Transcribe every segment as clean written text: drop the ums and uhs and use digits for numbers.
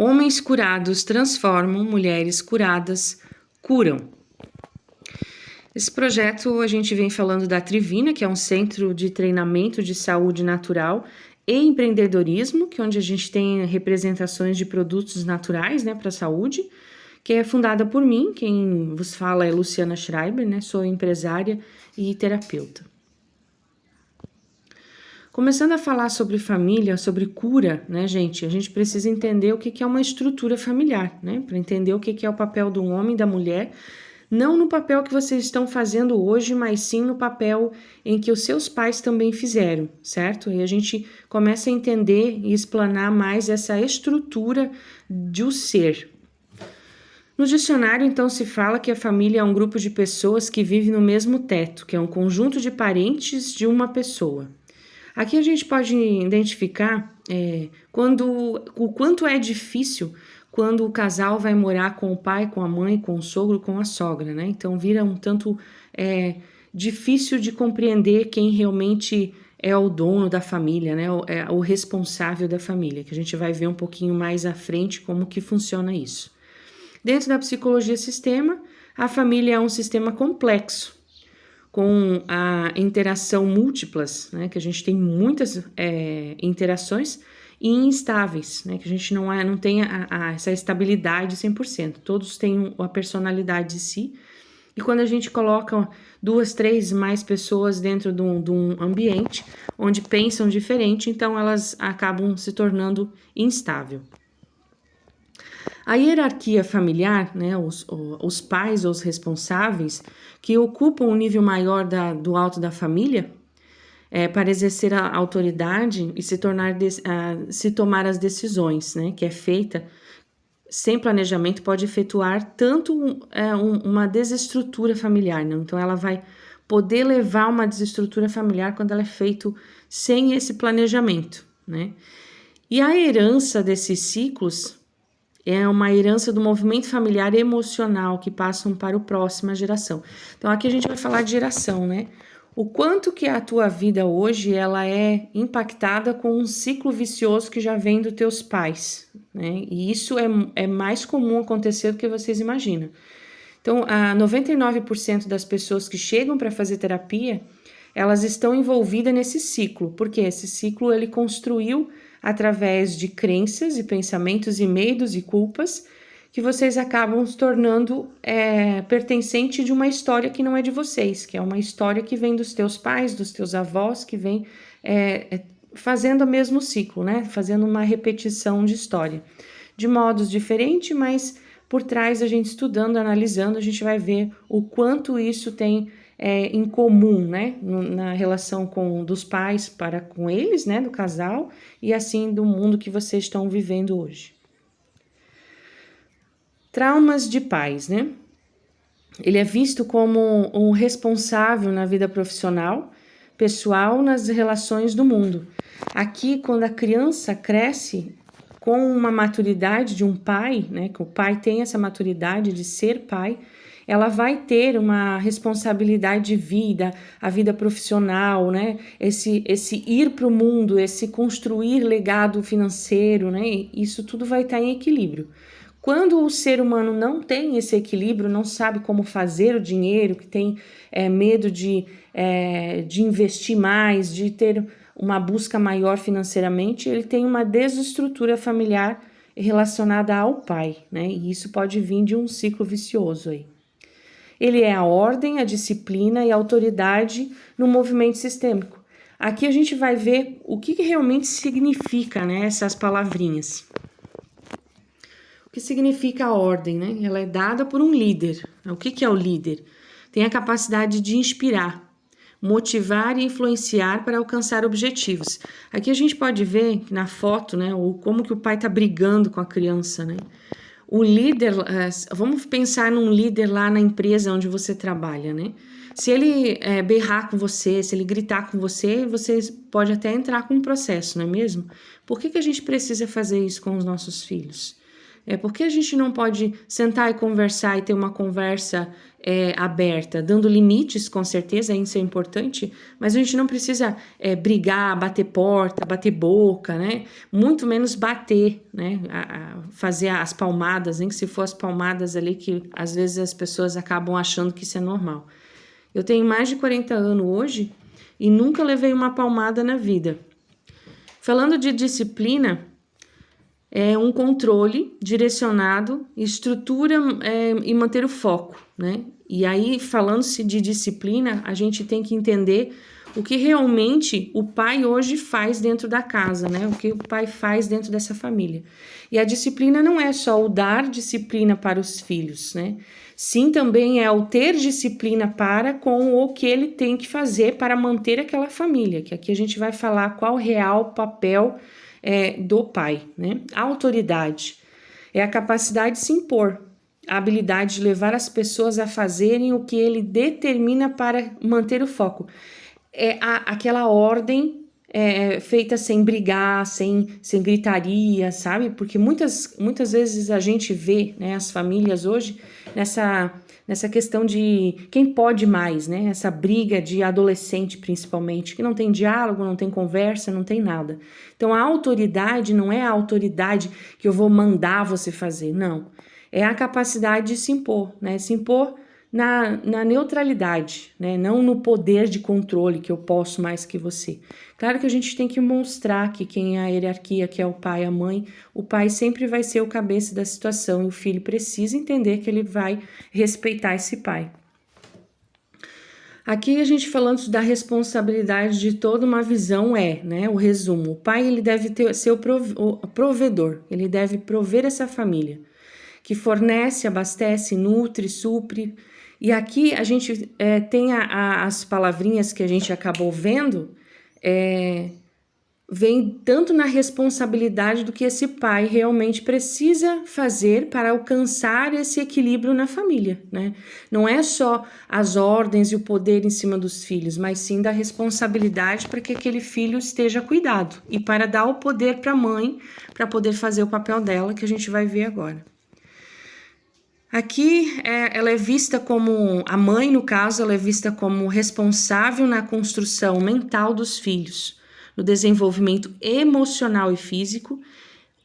Homens curados transformam, mulheres curadas curam. Esse projeto a gente vem falando da Trivina, que é um centro de treinamento de saúde natural e empreendedorismo, que é onde a gente tem representações de produtos naturais, para a saúde, que é fundada por mim. Quem vos fala é Luciana Schreiber, sou empresária e terapeuta. Começando a falar sobre família, sobre cura, gente, a gente precisa entender o que é uma estrutura familiar, para entender o que é o papel do homem e da mulher, não no papel que vocês estão fazendo hoje, mas sim no papel em que os seus pais também fizeram, certo? E a gente começa a entender e explanar mais essa estrutura de o ser. No dicionário, então, se fala que a família é um grupo de pessoas que vive no mesmo teto, que é um conjunto de parentes de uma pessoa. Aqui a gente pode identificar o quanto é difícil quando o casal vai morar com o pai, com a mãe, com o sogro, com a sogra, Então vira um tanto difícil de compreender quem realmente é o dono da família, o responsável da família, que a gente vai ver um pouquinho mais à frente como que funciona isso. Dentro da psicologia sistema, a família é um sistema complexo, com a interação múltiplas, que a gente tem muitas interações, e instáveis, que a gente não tem essa estabilidade 100%. Todos têm a personalidade de si, e quando a gente coloca 2, 3 mais pessoas dentro de um ambiente onde pensam diferente, então elas acabam se tornando instável. A hierarquia familiar, os pais ou os responsáveis que ocupam um nível maior do alto da família para exercer a autoridade e se tomar as decisões, que é feita sem planejamento, pode efetuar tanto uma desestrutura familiar, Então ela vai poder levar uma desestrutura familiar quando ela é feita sem esse planejamento, E a herança desses ciclos é uma herança do movimento familiar emocional que passam para a próxima geração. Então aqui a gente vai falar de geração, O quanto que a tua vida hoje ela é impactada com um ciclo vicioso que já vem dos teus pais, E isso é mais comum acontecer do que vocês imaginam. Então, 99% das pessoas que chegam para fazer terapia, elas estão envolvidas nesse ciclo, porque esse ciclo ele construiu através de crenças e pensamentos e medos e culpas que vocês acabam se tornando pertencente de uma história que não é de vocês, que é uma história que vem dos teus pais, dos teus avós, que vem fazendo o mesmo ciclo, fazendo uma repetição de história. De modos diferentes, mas por trás a gente estudando, analisando, a gente vai ver o quanto isso tem em comum, na relação dos pais para com eles, do casal, e assim do mundo que vocês estão vivendo hoje. Traumas de pais, Ele é visto como um responsável na vida profissional, pessoal, nas relações do mundo. Aqui, quando a criança cresce com uma maturidade de um pai, que o pai tem essa maturidade de ser pai, ela vai ter uma responsabilidade de vida, a vida profissional, Esse ir para o mundo, esse construir legado financeiro, Isso tudo vai estar em equilíbrio. Quando o ser humano não tem esse equilíbrio, não sabe como fazer o dinheiro, que tem medo de investir mais, de ter uma busca maior financeiramente, ele tem uma desestrutura familiar relacionada ao pai, E isso pode vir de um ciclo vicioso aí. Ele é a ordem, a disciplina e a autoridade no movimento sistêmico. Aqui a gente vai ver o que realmente significa, essas palavrinhas. O que significa a ordem, Ela é dada por um líder. O que é o líder? Tem a capacidade de inspirar, motivar e influenciar para alcançar objetivos. Aqui a gente pode ver na foto, como que o pai está brigando com a criança, O líder, vamos pensar num líder lá na empresa onde você trabalha, Se ele berrar com você, se ele gritar com você, você pode até entrar com um processo, não é mesmo? Por que a gente precisa fazer isso com os nossos filhos? Por que a gente não pode sentar e conversar e ter uma conversa aberta, dando limites, com certeza, isso é importante, mas a gente não precisa brigar, bater porta, bater boca, né? Muito menos bater, né? Fazer as palmadas, nem que se for as palmadas ali que às vezes as pessoas acabam achando que isso é normal. Eu tenho mais de 40 anos hoje e nunca levei uma palmada na vida. Falando de disciplina, é um controle direcionado, estrutura e manter o foco, né? E aí, falando-se de disciplina, a gente tem que entender o que realmente o pai hoje faz dentro da casa, né? O que o pai faz dentro dessa família. E a disciplina não é só o dar disciplina para os filhos, né? Sim, também é o ter disciplina para com o que ele tem que fazer para manter aquela família, que aqui a gente vai falar qual o real papel do pai, né? A autoridade é a capacidade de se impor, a habilidade de levar as pessoas a fazerem o que ele determina para manter o foco. Aquela ordem feita sem brigar, sem gritaria, sabe? Porque muitas vezes a gente vê, né, as famílias hoje nessa questão de quem pode mais, né? Essa briga de adolescente, principalmente, que não tem diálogo, não tem conversa, não tem nada. Então, a autoridade não é a autoridade que eu vou mandar você fazer, não. É a capacidade de se impor, né? Se impor na neutralidade, né? Não no poder de controle que eu posso mais que você. Claro que a gente tem que mostrar que quem é a hierarquia, que é o pai, a mãe, o pai sempre vai ser o cabeça da situação e o filho precisa entender que ele vai respeitar esse pai. Aqui a gente falando da responsabilidade de toda uma visão né, o resumo. O pai ele deve ser o provedor, ele deve prover essa família, que fornece, abastece, nutre, supre. E aqui a gente tem as palavrinhas que a gente acabou vendo, vem tanto na responsabilidade do que esse pai realmente precisa fazer para alcançar esse equilíbrio na família, né? Não é só as ordens e o poder em cima dos filhos, mas sim da responsabilidade para que aquele filho esteja cuidado e para dar o poder para a mãe, para poder fazer o papel dela, que a gente vai ver agora. Aqui ela é vista como, a mãe no caso, ela é vista como responsável na construção mental dos filhos, no desenvolvimento emocional e físico,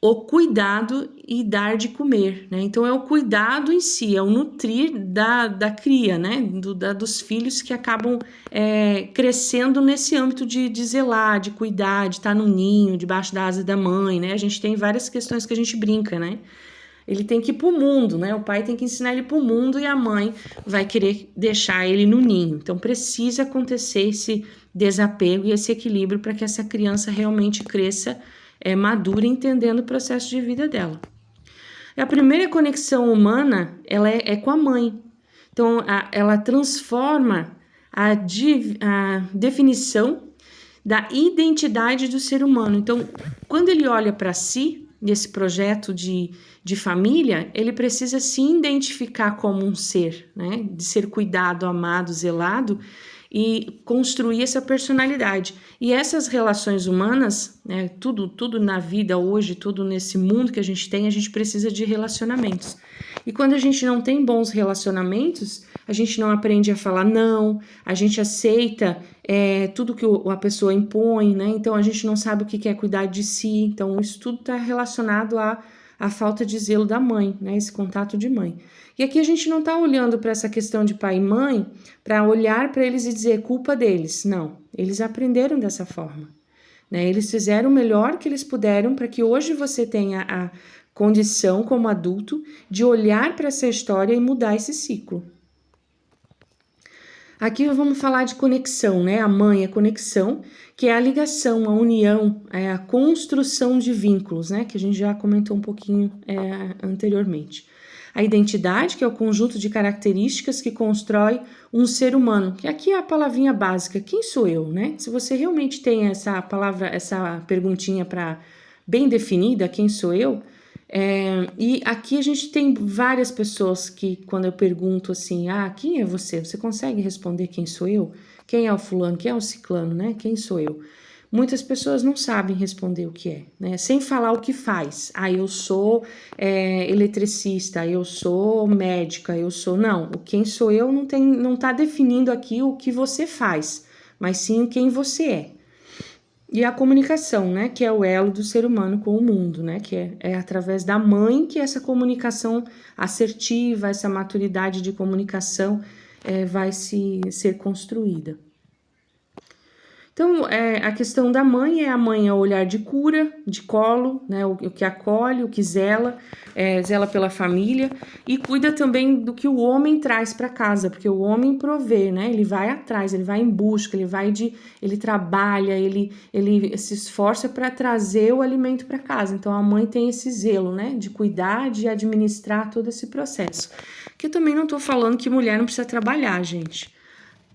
o cuidado e dar de comer, né? Então é o cuidado em si, é o nutrir da cria, né? Dos filhos que acabam crescendo nesse âmbito de zelar, de cuidar, de estar no ninho, debaixo da asa da mãe, né? A gente tem várias questões que a gente brinca, né? Ele tem que ir para o mundo, né? O pai tem que ensinar ele para o mundo e a mãe vai querer deixar ele no ninho. Então, precisa acontecer esse desapego e esse equilíbrio para que essa criança realmente cresça madura, entendendo o processo de vida dela. A primeira conexão humana, ela é com a mãe. Então, ela transforma a definição da identidade do ser humano. Então, quando ele olha para si, nesse projeto de família, ele precisa se identificar como um ser, né? De ser cuidado, amado, zelado e construir essa personalidade. E essas relações humanas, né? Tudo na vida hoje, tudo nesse mundo que a gente precisa de relacionamentos. E quando a gente não tem bons relacionamentos, a gente não aprende a falar não, a gente aceita tudo que a pessoa impõe, né? Então a gente não sabe o que é cuidar de si. Então isso tudo está relacionado à falta de zelo da mãe, né? Esse contato de mãe. E aqui a gente não está olhando para essa questão de pai e mãe para olhar para eles e dizer culpa deles. Não, eles aprenderam dessa forma, né? Eles fizeram o melhor que eles puderam para que hoje você tenha a condição como adulto de olhar para essa história e mudar esse ciclo. Aqui vamos falar de conexão, né? A mãe é conexão, que é a ligação, a união, a construção de vínculos, né? Que a gente já comentou um pouquinho anteriormente. A identidade, que é o conjunto de características que constrói um ser humano, que aqui é a palavrinha básica, quem sou eu, né? Se você realmente tem essa palavra, essa perguntinha bem definida, quem sou eu? E aqui a gente tem várias pessoas que, quando eu pergunto assim, quem é você? Você consegue responder quem sou eu? Quem é o fulano? Quem é o ciclano, né? Quem sou eu? muitas pessoas não sabem responder o que é, né? Sem falar o que faz. Ah, eu sou eletricista, eu sou médica, eu sou... Não, o quem sou eu não tá definindo aqui o que você faz, mas sim quem você é. E a comunicação, né, que é o elo do ser humano com o mundo, né, que é através da mãe que essa comunicação assertiva, essa maturidade de comunicação vai ser construída. Então, a questão da mãe é o olhar de cura, de colo, né, o que acolhe, o que zela, zela pela família e cuida também do que o homem traz para casa, porque o homem provê, né, ele vai atrás, ele vai em busca, ele trabalha, ele se esforça para trazer o alimento para casa. Então, a mãe tem esse zelo, né, de cuidar, de administrar todo esse processo. Que eu também não estou falando que mulher não precisa trabalhar, gente.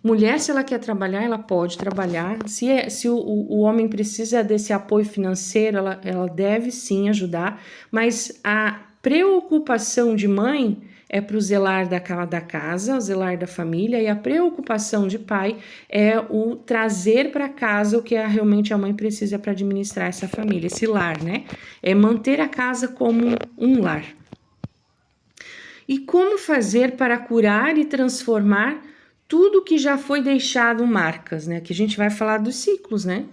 Mulher, se ela quer trabalhar, ela pode trabalhar. Se o homem precisa desse apoio financeiro, ela deve sim ajudar. Mas a preocupação de mãe é para o zelar da casa, o zelar da família. E a preocupação de pai é o trazer para casa o que realmente a mãe precisa para administrar essa família, esse lar, né? É manter a casa como um lar. E como fazer para curar e transformar tudo que já foi deixado marcas, né? Que a gente vai falar dos ciclos, né?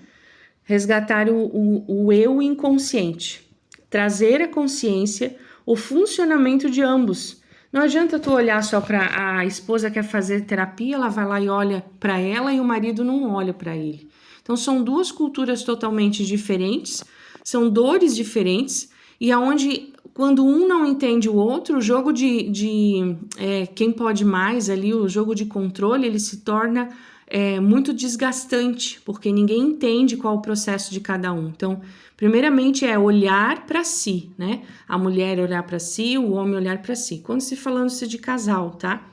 Resgatar o eu inconsciente, trazer a consciência, o funcionamento de ambos. Não adianta tu olhar só para a esposa quer fazer terapia, ela vai lá e olha para ela e o marido não olha para ele. Então são duas culturas totalmente diferentes, são dores diferentes e aonde quando um não entende o outro, o jogo de quem pode mais ali, o jogo de controle, ele se torna muito desgastante, porque ninguém entende qual o processo de cada um. Então, primeiramente é olhar para si, né? A mulher olhar para si, o homem olhar para si. Quando se falando-se de casal, tá?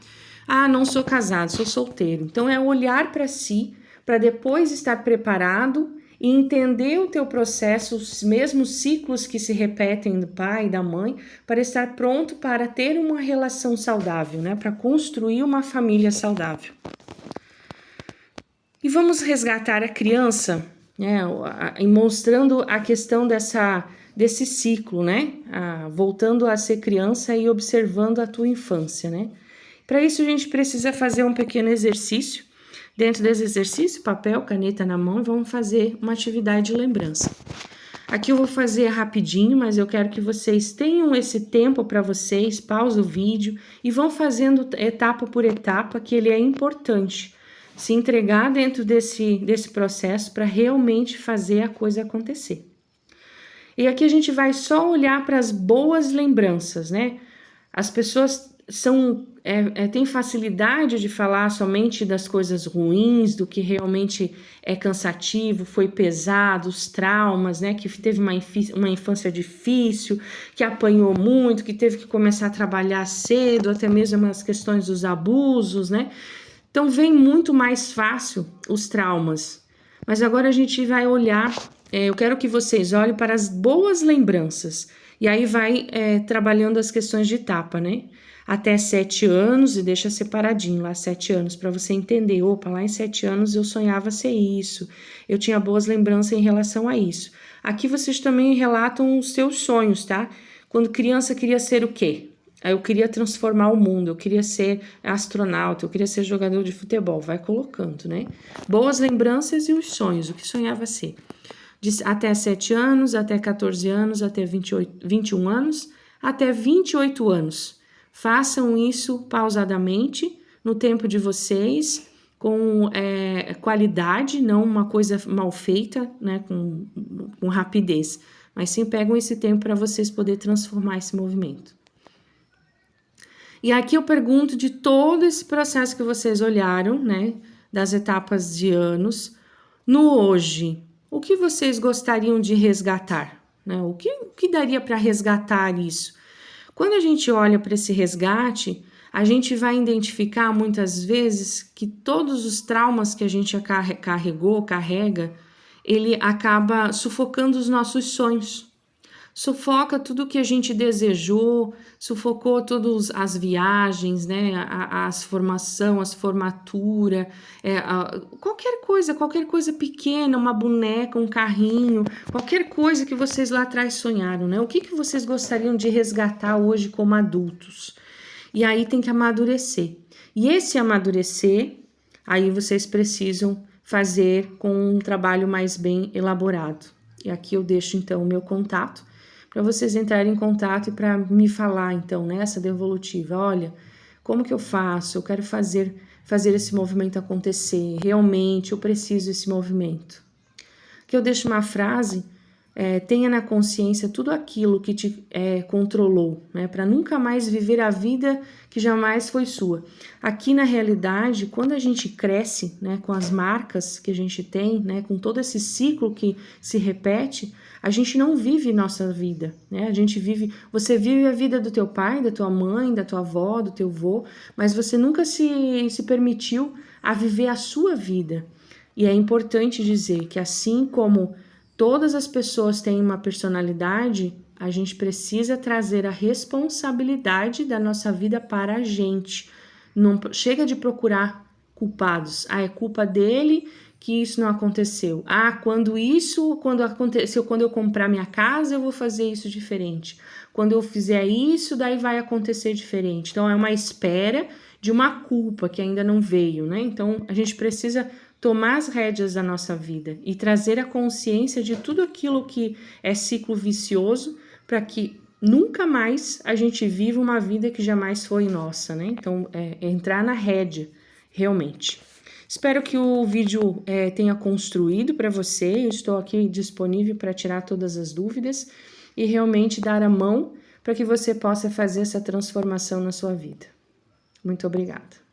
Ah, não sou casado, sou solteiro. Então, é olhar para si, para depois estar preparado e entender o teu processo, os mesmos ciclos que se repetem do pai e da mãe, para estar pronto para ter uma relação saudável, né? Para construir uma família saudável. E vamos resgatar a criança, né? E mostrando a questão desse ciclo, né? Voltando a ser criança e observando a tua infância, né? Para isso a gente precisa fazer um pequeno exercício. Dentro desse exercício, papel, caneta na mão, e vamos fazer uma atividade de lembrança. Aqui eu vou fazer rapidinho, mas eu quero que vocês tenham esse tempo para vocês, pausa o vídeo e vão fazendo etapa por etapa, que ele é importante. Se entregar dentro desse processo para realmente fazer a coisa acontecer. E aqui a gente vai só olhar para as boas lembranças, né? As pessoas têm facilidade de falar somente das coisas ruins, do que realmente é cansativo, foi pesado, os traumas, né? Que teve uma infância difícil, que apanhou muito, que teve que começar a trabalhar cedo, até mesmo as questões dos abusos, né? Então vem muito mais fácil os traumas. Mas agora a gente vai olhar, eu quero que vocês olhem para as boas lembranças. E aí vai trabalhando as questões de etapa, né? Até 7 anos, e deixa separadinho lá 7 anos, para você entender. Opa, lá em 7 anos eu sonhava ser isso, eu tinha boas lembranças em relação a isso. Aqui vocês também relatam os seus sonhos, tá? Quando criança queria ser o quê? Eu queria transformar o mundo, eu queria ser astronauta, eu queria ser jogador de futebol. Vai colocando, né? Boas lembranças e os sonhos, o que sonhava ser. Até 7 anos, até 14 anos, até 21 anos, até 28 anos. Façam isso pausadamente, no tempo de vocês, com qualidade, não uma coisa mal feita, né, com rapidez. Mas sim pegam esse tempo para vocês poderem transformar esse movimento. E aqui eu pergunto de todo esse processo que vocês olharam, né, das etapas de anos, no hoje, o que vocês gostariam de resgatar? Né? O que daria para resgatar isso? Quando a gente olha para esse resgate, a gente vai identificar muitas vezes que todos os traumas que a gente carrega, ele acaba sufocando os nossos sonhos. sufoca tudo que a gente desejou, sufocou todas as viagens, né? As formação, as formatura, qualquer coisa pequena, uma boneca, um carrinho, qualquer coisa que vocês lá atrás sonharam, né? O que vocês gostariam de resgatar hoje como adultos? E aí tem que amadurecer. E esse amadurecer, aí vocês precisam fazer com um trabalho mais bem elaborado. E aqui eu deixo então o meu contato para vocês entrarem em contato e para me falar então nessa devolutiva, olha, como que eu faço? Eu quero fazer esse movimento acontecer. Realmente eu preciso desse movimento. Aqui eu deixo uma frase: tenha na consciência tudo aquilo que te controlou, né, para nunca mais viver a vida que jamais foi sua. Aqui na realidade, quando a gente cresce, né, com as marcas que a gente tem, né, com todo esse ciclo que se repete, a gente não vive nossa vida, né? Você vive a vida do teu pai, da tua mãe, da tua avó, do teu avô, mas você nunca se permitiu a viver a sua vida. E é importante dizer que assim como todas as pessoas têm uma personalidade, a gente precisa trazer a responsabilidade da nossa vida para a gente. Não chega de procurar culpados. É culpa dele que isso não aconteceu. Quando aconteceu, quando eu comprar minha casa, eu vou fazer isso diferente. Quando eu fizer isso, daí vai acontecer diferente. Então é uma espera de uma culpa que ainda não veio, né? Então a gente precisa tomar as rédeas da nossa vida e trazer a consciência de tudo aquilo que é ciclo vicioso para que nunca mais a gente viva uma vida que jamais foi nossa, né? Então, entrar na rédea, realmente. Espero que o vídeo tenha construído para você. Eu estou aqui disponível para tirar todas as dúvidas e realmente dar a mão para que você possa fazer essa transformação na sua vida. Muito obrigada.